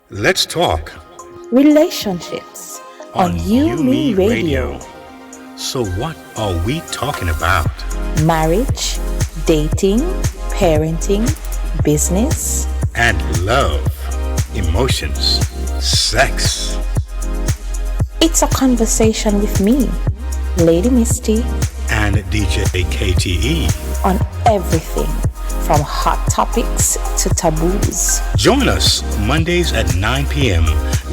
Let's talk Relationships on UMERADIO. So what are we talking about? Marriage, dating, parenting, business, And love, emotions, sex. it's a conversation with me, Lady Misty, And DJ KTE. on everything from hot topics to taboos. Join us Mondays at 9 p.m.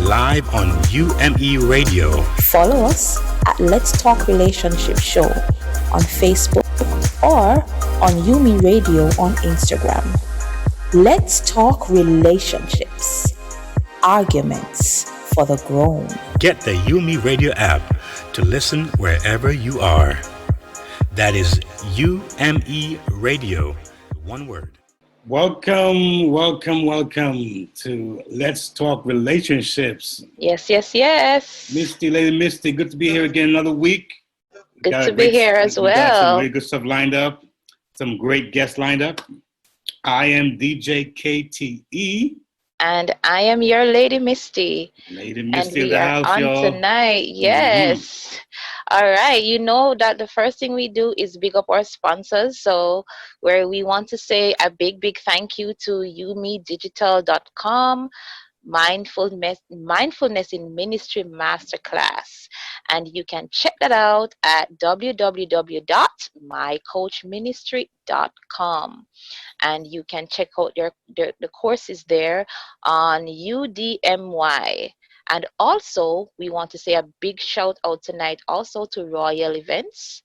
live on UME Radio. Follow us at Let's Talk Relationship Show on Facebook or on Yumi Radio on Instagram. Let's talk relationships, arguments for the grown. Get the UME Radio app to listen wherever you are. That is UME Radio, one word. Welcome to Let's Talk Relationships. Yes. Misty, Lady Misty, good to be here again another week. Good to be here as We got some well. really good stuff lined up, some great guests lined up. I am DJ KTE. And I am your Lady Misty. Lady And Misty in we the are house, on y'all. tonight. Yes. All right. You know that the first thing we do is big up our sponsors. So where we want to say a big thank you to umedigital.com, Mindfulness in Ministry Masterclass. And you can check that out at www.mycoachministry.com. And you can check out the courses there on UDMY. And also, we want to say a big shout out tonight also to Royal Events,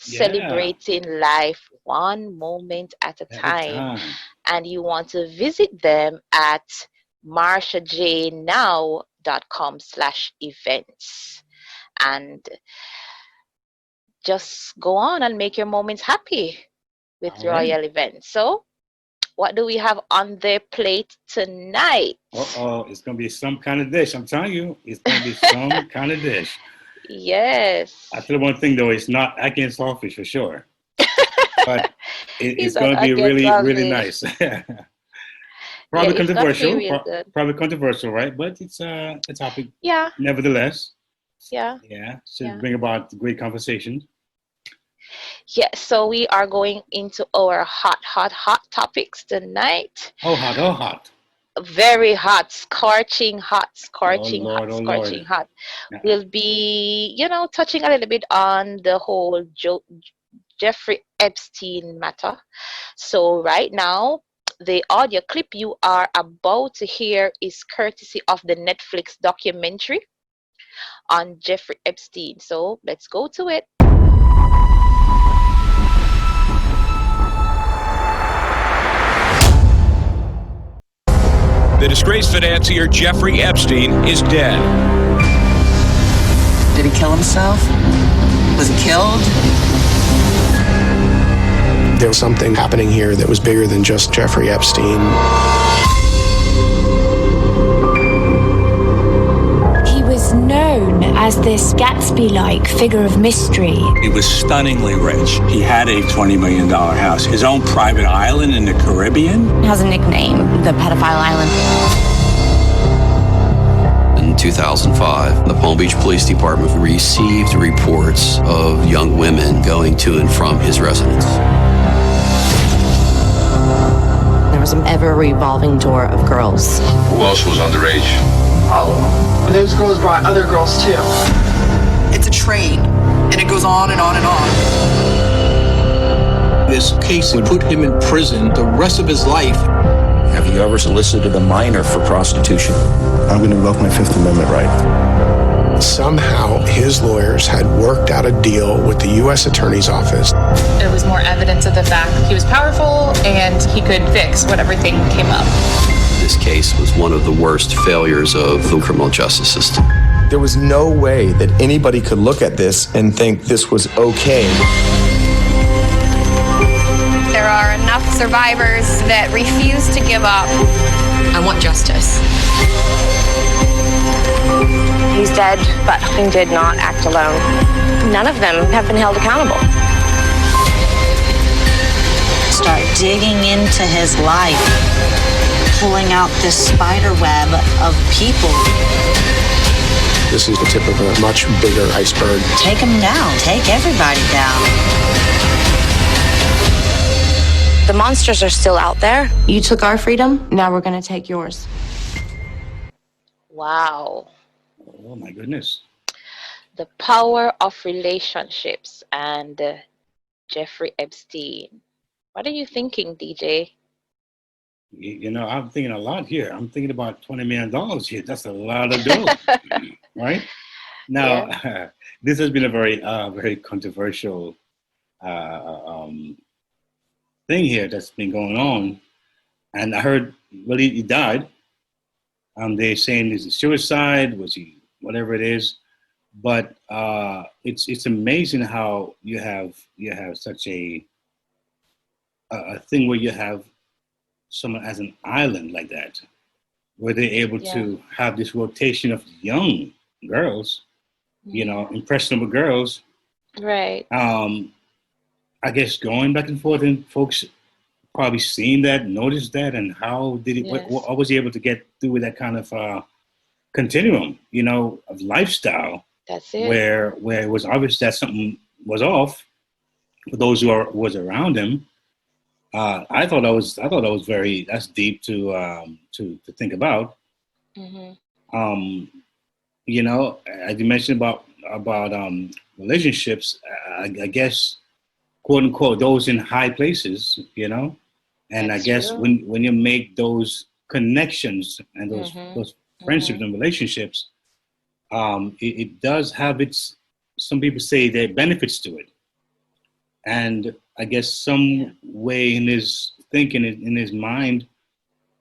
Yeah. celebrating life one moment at a At a time. And you want to visit them at marshajnow.com/events. And just go on and make your moments happy with All right. Royal Events. So, what do we have on the plate tonight? It's going to be some kind of dish. I'm telling you, it's going to be some kind of dish. Yes. I tell you one thing, though, it's not against saltfish for sure. But it's He's going to be against really saltfish. nice. Probably it's gonna be controversial. real good. Probably controversial, right? But it's a topic, Yeah. nevertheless. Yeah. Yeah, should Yeah. bring about great conversation. Yeah. So we are going into our hot topics tonight. Oh, hot. Very hot, scorching hot. Lord. Hot. Yeah. We'll be, touching a little bit on the whole Jeffrey Epstein matter. So right now, the audio clip you are about to hear is courtesy of the Netflix documentary on Jeffrey Epstein. So let's go to it. The disgraced financier Jeffrey Epstein is dead. Did he kill himself? Was he killed? There was something happening here that was bigger than just Jeffrey Epstein. He was known as this Gatsby-like figure of mystery. He was stunningly rich. He had a $20 million house, his own private island in the Caribbean. He has a nickname, the Pedophile Island. In 2005, the Palm Beach Police Department received reports of young women going to and from his residence. There was an ever-revolving door of girls. Who else was underage? All of them. Those girls brought other girls too. It's a trade, and it goes on and on and on. This case would put him in prison the rest of his life. Have you ever solicited a minor for prostitution? I'm going to invoke my Fifth Amendment right. Somehow, his lawyers had worked out a deal with the U.S. Attorney's Office. There was more evidence of the fact he was powerful and he could fix whatever thing came up. This case was one of the worst failures of the criminal justice system. There was no way that anybody could look at this and think this was okay. There are enough survivors that refuse to give up. I want justice. He's dead, but he did not act alone. None of them have been held accountable. Start digging into his life. pulling out this spider web of people. This is the tip of a much bigger iceberg. Take them down. Take everybody down. The monsters are still out there. You took our freedom, now we're going to take yours. Wow. Oh my goodness. The power of relationships and Jeffrey Epstein. What are you thinking, DJ? You know, I'm thinking a lot here. I'm thinking about $20 million here. That's a lot of dough, right? Now, yeah. This has been a very controversial thing here that's been going on. And I heard, well, he died. They're saying is it suicide? Was he whatever it is? But it's amazing how you have such a thing where you have someone as an island like that, where they're able to have this rotation of young girls, you know, impressionable girls. Right. I guess going back and forth, and folks probably seen that, noticed that, and how did he? What was he able to get through with that kind of continuum, you know, of lifestyle? That's it. Where it was obvious that something was off for those who was around him. I thought that was that's deep to think about. Mm-hmm. You know, as you mentioned about relationships, I guess, quote unquote, those in high places, you know, and that's I guess true. when you make those connections and those friendships and relationships, it does have some people say there are benefits to it. And I guess some way in his thinking, in his mind,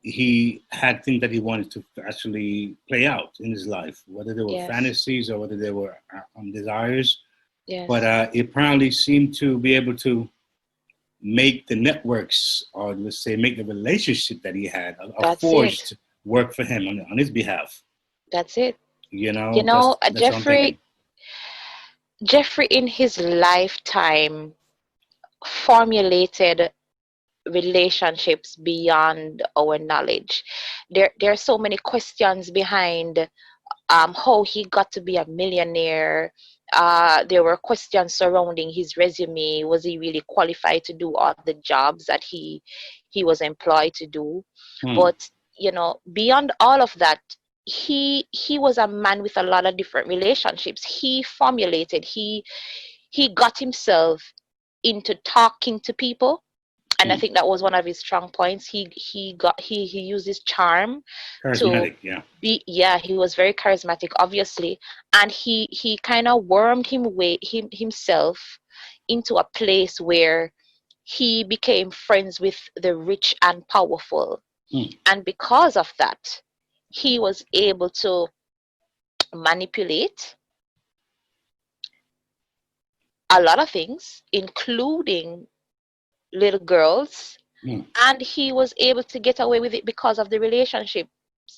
he had things that he wanted to actually play out in his life, whether they were fantasies or whether they were desires. Yes. But it apparently seemed to be able to make the networks, or let's say make the relationship that he had, forged work for him on his behalf. That's it. You know, that's Jeffrey in his lifetime formulated relationships beyond our knowledge. There are so many questions behind how he got to be a millionaire. There were questions surrounding his resume. Was he really qualified to do all the jobs that he was employed to do? But you know, beyond all of that, he was a man with a lot of different relationships. He formulated, he got himself into talking to people, and I think that was one of his strong points. He used his charm charismatic, he was very charismatic, obviously, and he kind of wormed himself into a place where he became friends with the rich and powerful. And because of that, he was able to manipulate a lot of things, including little girls, and he was able to get away with it because of the relationships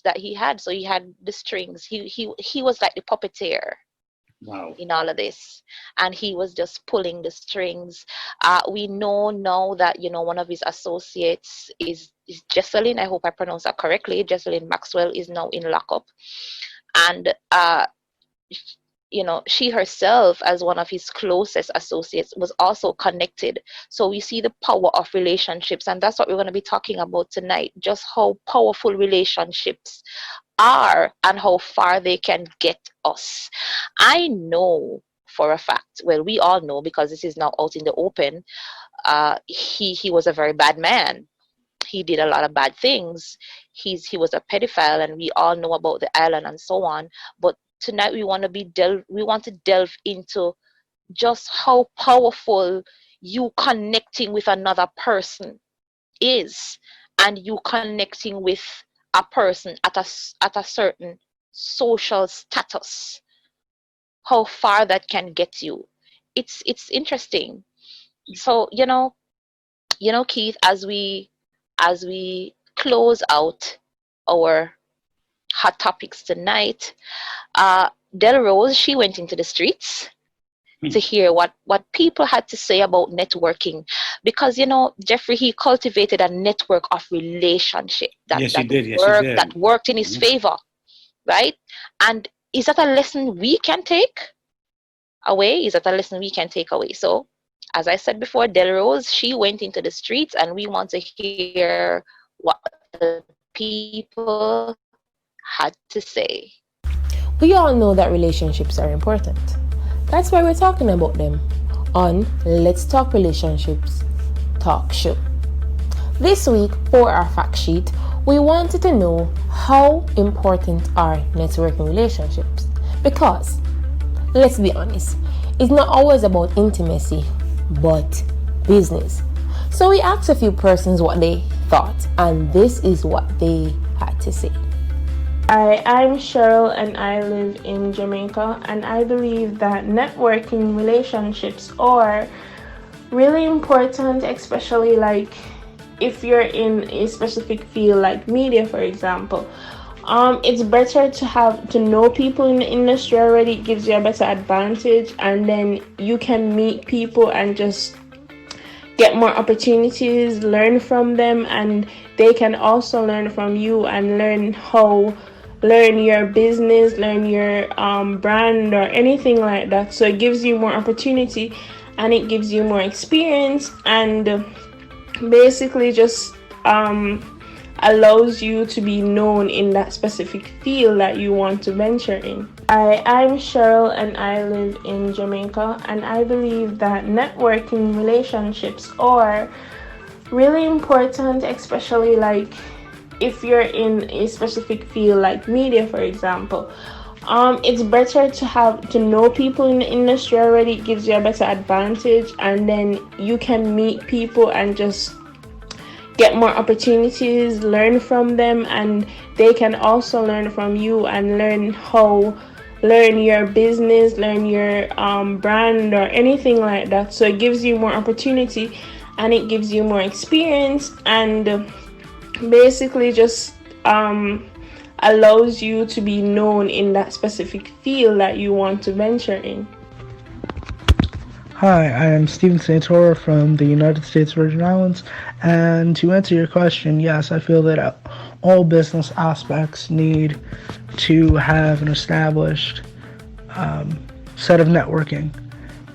that he had. So he had the strings. He was like the puppeteer. Wow. In all of this, and he was just pulling the strings. We know now that, you know, one of his associates is Jesselyn. I hope I pronounced that correctly. Jesselyn Maxwell is now in lockup, and you know, she herself, as one of his closest associates, was also connected. So we see the power of relationships, and that's what we're going to be talking about tonight. Just how powerful relationships are and how far they can get us. I know for a fact, well, we all know because this is now out in the open, he was a very bad man. He did a lot of bad things. He was a pedophile, and we all know about the island and so on. But tonight we want to delve into just how powerful you connecting with another person is, and you connecting with a person at a certain social status, how far that can get you. It's interesting. So you know, Keith, as we close out our hot topics tonight, Del Rose, she went into the streets to hear what people had to say about networking, because Jeffrey, he cultivated a network of relationship that worked in his favor, right? And is that a lesson we can take away? So as I said before, Delrose, she went into the streets, and we want to hear what the people had to say. We all know that relationships are important. That's why we're talking about them on Let's Talk Relationships Talk Show. This week, for our fact sheet, we wanted to know how important are networking relationships. Because, let's be honest, it's not always about intimacy, but business. So we asked a few persons what they thought, and this is what they had to say. Hi, I'm Cheryl and I live in Jamaica, and I believe that networking relationships are really important, especially like if you're in a specific field like media, for example. It's better to know people in the industry already. It gives you a better advantage, and then you can meet people and just get more opportunities, learn from them, and they can also learn from you and learn your business, learn your brand or anything like that. So it gives you more opportunity and it gives you more experience, and basically just allows you to be known in that specific field that you want to venture in. I'm Cheryl and I live in Jamaica, and I believe that networking relationships are really important, especially like if you're in a specific field like media, for example. It's better to know people in the industry already. It gives you a better advantage, and then you can meet people and just get more opportunities, learn from them, and they can also learn from you and learn your business, learn your brand or anything like that. So it gives you more opportunity and it gives you more experience, and basically just allows you to be known in that specific field that you want to venture in. Hi, I am Steven Santora from the United States Virgin Islands, and to answer your question, yes, I feel that all business aspects need to have an established set of networking.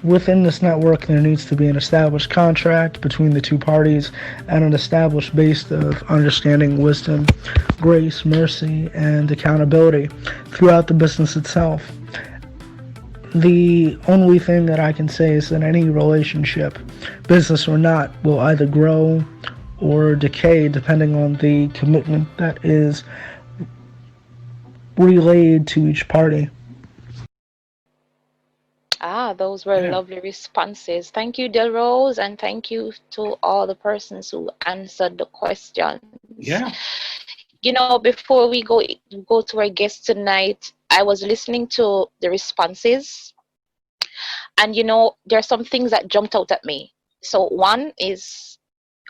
Within this network, there needs to be an established contract between the two parties and an established base of understanding, wisdom, grace, mercy, and accountability throughout the business itself. The only thing that I can say is that any relationship, business or not, will either grow or decay depending on the commitment that is relayed to each party. Those were lovely responses. Thank you, Delrose, and thank you to all the persons who answered the questions. Yeah. Before we go to our guest tonight, I was listening to the responses, and there are some things that jumped out at me. So one is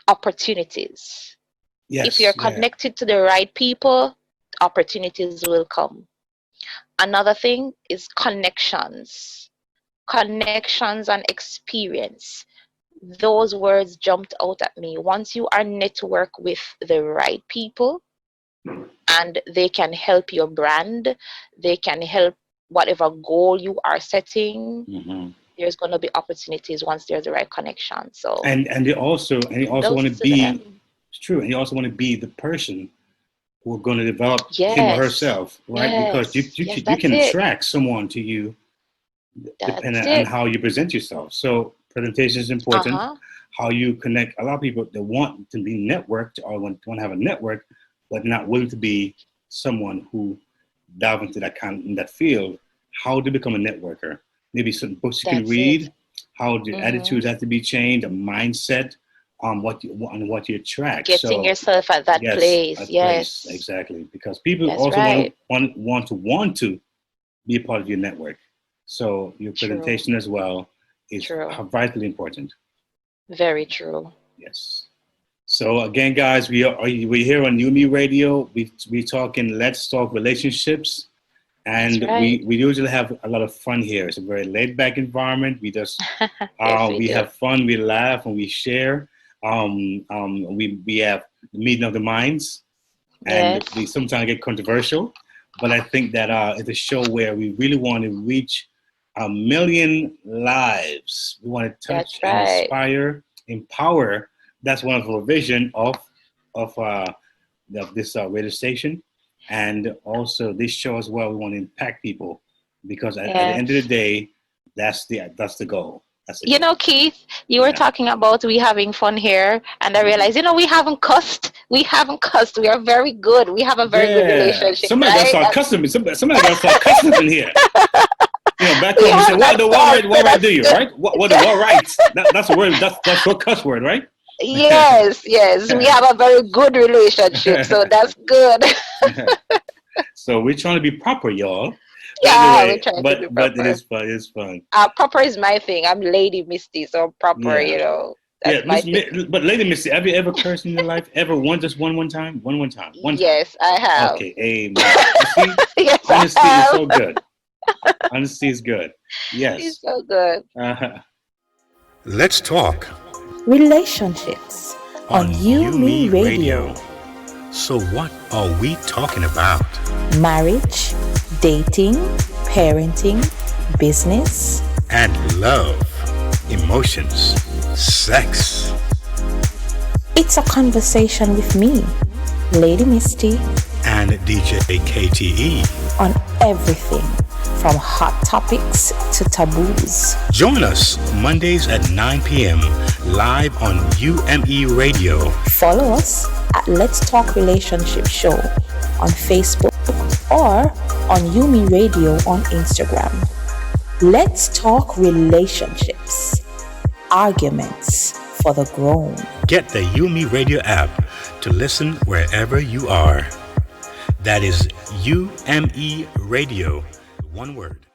opportunities. Yes, if you're connected to the right people, opportunities will come. Another thing is connections and experience. Those words jumped out at me. Once you are network with the right people, and they can help your brand, they can help whatever goal you are setting, there's going to be opportunities once there's the right connection. So and you also want to be, it's true, and you also want to be the person who are going to develop him or herself, right? Because you can attract someone to you depending on how you present yourself. So presentation is important. How you connect. A lot of people that want to be networked or want to have a network, but not willing to be someone who dive into that field. How to become a networker? Maybe some books you can read. How the attitudes have to be changed, a mindset on what you attract. Getting yourself at that place. Yes, exactly. Because people also want to be a part of your network. So your presentation as well is vitally important. Very true. Yes. So again, guys, we're here on UMERADIO. We talking Let's Talk Relationships, And right. we usually have a lot of fun here. It's a very laid back environment. We just Yes, we do. have fun, we laugh, and we share. We have the meeting of the minds, and Yes. we sometimes get controversial. But I think that it's a show where we really want to reach 1 million lives. We want to touch That's right. and inspire, empower. That's one of our vision of this radio station. And also this show as well, we want to impact people, because at the end of the day, that's the goal. That's the You goal. know, Keith, you were talking about we having fun here, and I realized, we haven't cussed. We haven't cussed. We are very good. We have a very good relationship. Somebody got to start cussing. Somebody got to start cussing in here. Back home you say, what right do you, right? What rights? That's a word. That's a cuss word, right? Yes. We have a very good relationship, so that's good. So we're trying to be proper, y'all. Yeah, anyway, we're trying but to be proper. It is fun. It's fun. Proper is my thing. I'm Lady Misty, so proper, that's my thing. But Lady Misty, have you ever cursed in your life? Ever just one time? One time. Yes, I have. Okay, amen. See, yes, honesty is so good. Honesty is good. Yes. It's so good. Let's talk. Relationships on UMERADIO. So what are we talking about? Marriage, dating, parenting, business, and love, emotions, sex. It's a conversation with me, Lady Misty, and DJ KTE on everything from hot topics to taboos. Join us Mondays at 9 p.m. live on UMERADIO. Follow us at Let's Talk Relationship Show on Facebook or on UMERADIO on Instagram. Let's talk relationships, arguments for the grown. Get the UMERADIO app to listen wherever you are. That is UMERADIO. One word.